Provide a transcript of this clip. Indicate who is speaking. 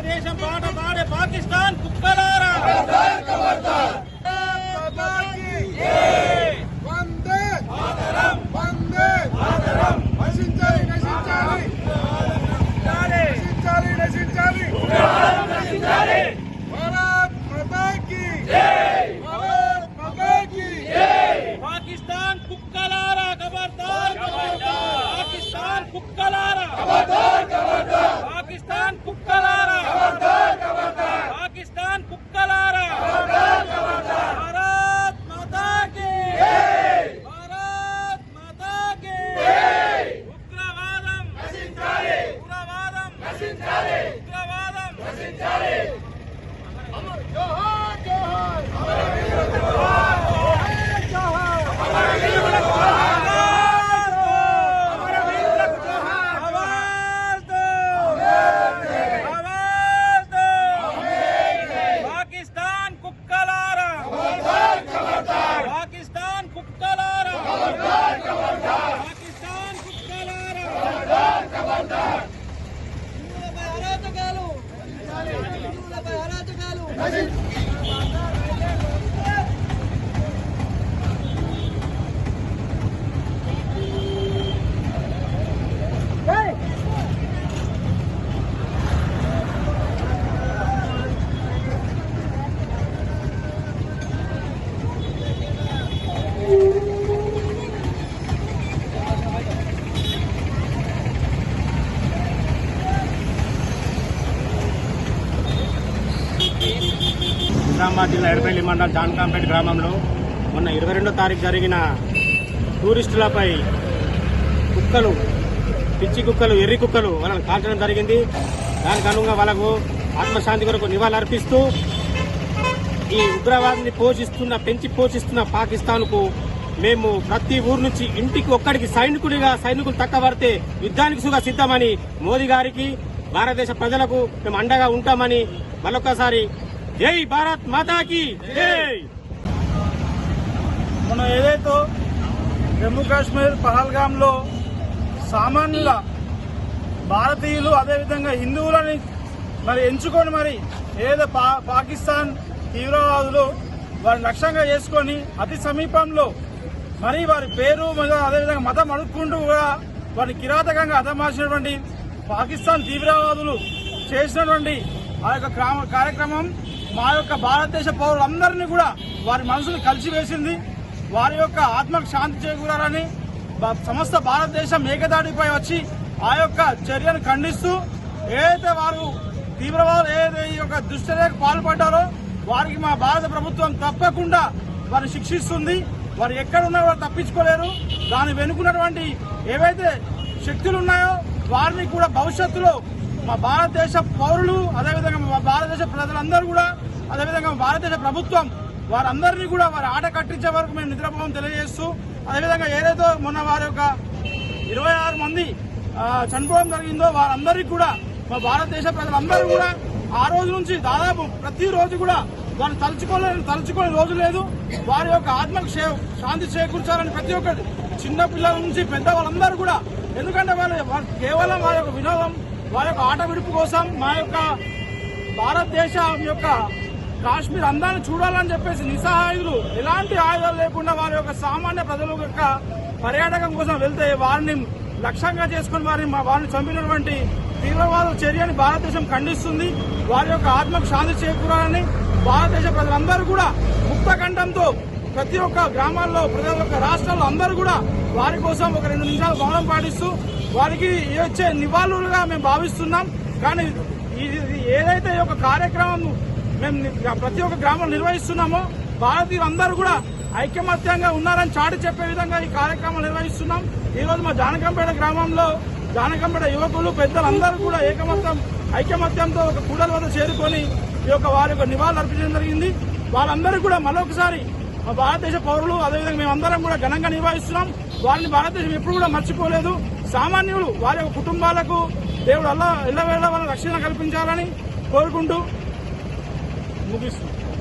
Speaker 1: దేశం పాట పాడే పాకిస్తాన్ కుక్కలారా
Speaker 2: వందే మాతరం వందే మాతరం నశించాలి నశించాలి నశించాలి నశించాలి నశించాలి భారత్ మాతా కీ జై భారత్ మాతా కీ జై
Speaker 1: పాకిస్తాన్ కుక్కలారా ఖబర్దార్ ఖబర్దార్ పాకిస్తాన్ కుక్కలారా ఖబర్దార్ ఖబర్దార్ పాకిస్తాన్ కుక్కలారా ఖబర్దార్ ఖబర్దార్ పాకిస్తాన్ కుక్కలారా ఖబర్దార్ ఖబర్దార్ భారత్ మాతా కీ జై భారత్ మాతా కీ జై ఉగ్రవాదం నశించాలి ఉగ్రవాదం నశించాలి ఉగ్రవాదం నశించాలి అమర్ జోహార్ జోహార్ అమర్ వీర జోహార్ జోహార్ అమర్ వీర జోహార్ అమర్ వీర జోహార్ పాకిస్తాన్ కుక్కలారా ఖబర్దార్ ఖబర్దార్ పాకిస్తాన్ కుక్కలారా ఖబర్దార్ ఖబర్దార్ పాకిస్తాన్ కుక్కలారా ఖబర్దార్ ఖబర్దార్ హిందువులపై అరాచకాలు
Speaker 3: నిజామాబాద్ జిల్లా ఎడపల్లి మండలం జాన్కాంపేట గ్రామంలో మొన్న 22వ తారీఖు జరిగిన టూరిస్టులపై కుక్కలు పిచ్చి కుక్కలు ఎర్రి కుక్కలు వాళ్ళని కాల్చడం జరిగింది. దానికి అనుగుణంగా వాళ్ళకు ఆత్మశాంతి కొరకు నివాళులర్పిస్తూ ఈ ఉగ్రవాదాన్ని పెంచి పోషిస్తున్న పాకిస్తాన్కు మేము ప్రతి ఊరు నుంచి ఇంటికి ఒక్కడికి సైనికులు తక్కబడితే యుద్ధానికి సుగా సిద్ధమని మోదీ గారికి భారతదేశ ప్రజలకు మేము అండగా ఉంటామని మరొకసారి జై భారత్ మాతాకి జై.
Speaker 2: మనం ఏదైతే జమ్మూ కాశ్మీర్ పహల్గామ్లో సామాన్యుల భారతీయులు అదేవిధంగా హిందువులని ఎంచుకొని ఏదో పాకిస్తాన్ తీవ్రవాదులు వారిని లక్ష్యంగా చేసుకొని అతి సమీపంలో వారి పేరు అదేవిధంగా మతం అడుక్కుంటూ కూడా వారిని కిరాతకంగా హతమార్చినటువంటి పాకిస్తాన్ తీవ్రవాదులు చేసినటువంటి ఆ యొక్క కార్యక్రమం మా యొక్క భారతదేశ పౌరులందరినీ కూడా వారి మనసును కలిసివేసింది. వారి యొక్క ఆత్మకు శాంతి చేకూరాలని సమస్త భారతదేశం ఏకదాటిపై వచ్చి ఆ యొక్క చర్యను ఖండిస్తూ ఏదైతే వారు తీవ్రవాదులు ఏదైతే ఈ యొక్క దుశ్చర్యకు పాల్పడ్డారో వారికి మా భారత ప్రభుత్వం తప్పకుండా వారిని శిక్షిస్తుంది. వారు ఎక్కడున్నా వారు తప్పించుకోలేరు. దాని వెనుకున్నటువంటి ఏవైతే శక్తులు ఉన్నాయో వారిని కూడా భవిష్యత్తులో మా భారతదేశ పౌరులు అదేవిధంగా మా భారతదేశ ప్రజలందరూ కూడా అదేవిధంగా భారతదేశ ప్రభుత్వం వారందరినీ కూడా వారి ఆట కట్టించే వరకు మేము నిద్రపోవడం తెలియజేస్తూ అదేవిధంగా ఏదైతే మొన్న వారి యొక్క 26 మంది చనిపోవడం జరిగిందో వారందరికీ కూడా మా భారతదేశ ప్రజలందరూ కూడా ఆ రోజు నుంచి దాదాపు ప్రతిరోజు కూడా వారిని తలుచుకోని రోజు లేదు. వారి యొక్క ఆత్మకు శాంతి చేకూర్చాలని ప్రతి ఒక్కటి చిన్న పిల్లల నుంచి పెద్ద వాళ్ళందరూ కూడా ఎందుకంటే వాళ్ళు కేవలం వారి యొక్క వినోదం వారి యొక్క ఆట విడుపు కోసం మా యొక్క భారతదేశం యొక్క కాశ్మీర్ అందాన్ని చూడాలని చెప్పేసి నిస్సహాయులు ఎలాంటి ఆయుధాలు లేకుండా వారి యొక్క సామాన్య ప్రజల యొక్క పర్యాటకం కోసం వెళ్తే వారిని లక్ష్యంగా చేసుకుని వారిని చంపినటువంటి తీవ్రవాద చర్యని భారతదేశం ఖండిస్తుంది. వారి యొక్క ఆత్మకు శాంతి చేకూరాలని భారతదేశ ప్రజలందరూ కూడా ముక్తకంఠంతో ప్రతి ఒక్క గ్రామాల్లో ప్రతి ఒక్క రాష్ట్రాల్లో అందరూ కూడా వారి కోసం ఒక 2 నిమిషాలు మౌనం పాటిస్తూ వారికి వచ్చే నివాళులుగా మేము భావిస్తున్నాం. కానీ ఏదైతే ఈ యొక్క కార్యక్రమం మేము ప్రతి ఒక్క గ్రామంలో నిర్వహిస్తున్నామో భారతీయులందరూ కూడా ఐకమత్యంగా ఉన్నారని చాటి చెప్పే విధంగా ఈ కార్యక్రమం నిర్వహిస్తున్నాం. ఈ రోజు మా జానకంపేట గ్రామంలో జానకంపేట యువకులు పెద్దలందరూ కూడా ఐకమత్యంతో ఒక కూడలి వద్ద చేరుకొని ఈ యొక్క వారి యొక్క నివాళులు అర్పించడం జరిగింది. వాళ్ళందరూ కూడా మరొకసారి మా భారతదేశ పౌరులు అదేవిధంగా మేమందరం కూడా ఘనంగా నిర్వహిస్తున్నాం. వారిని భారతదేశం ఎప్పుడు కూడా మర్చిపోలేదు. సామాన్యులు వారి యొక్క కుటుంబాలకు దేవుడు ఎల్లవేళ వాళ్ళ రక్షణ కల్పించాలని కోరుకుంటూ ముగిస్తున్నాం.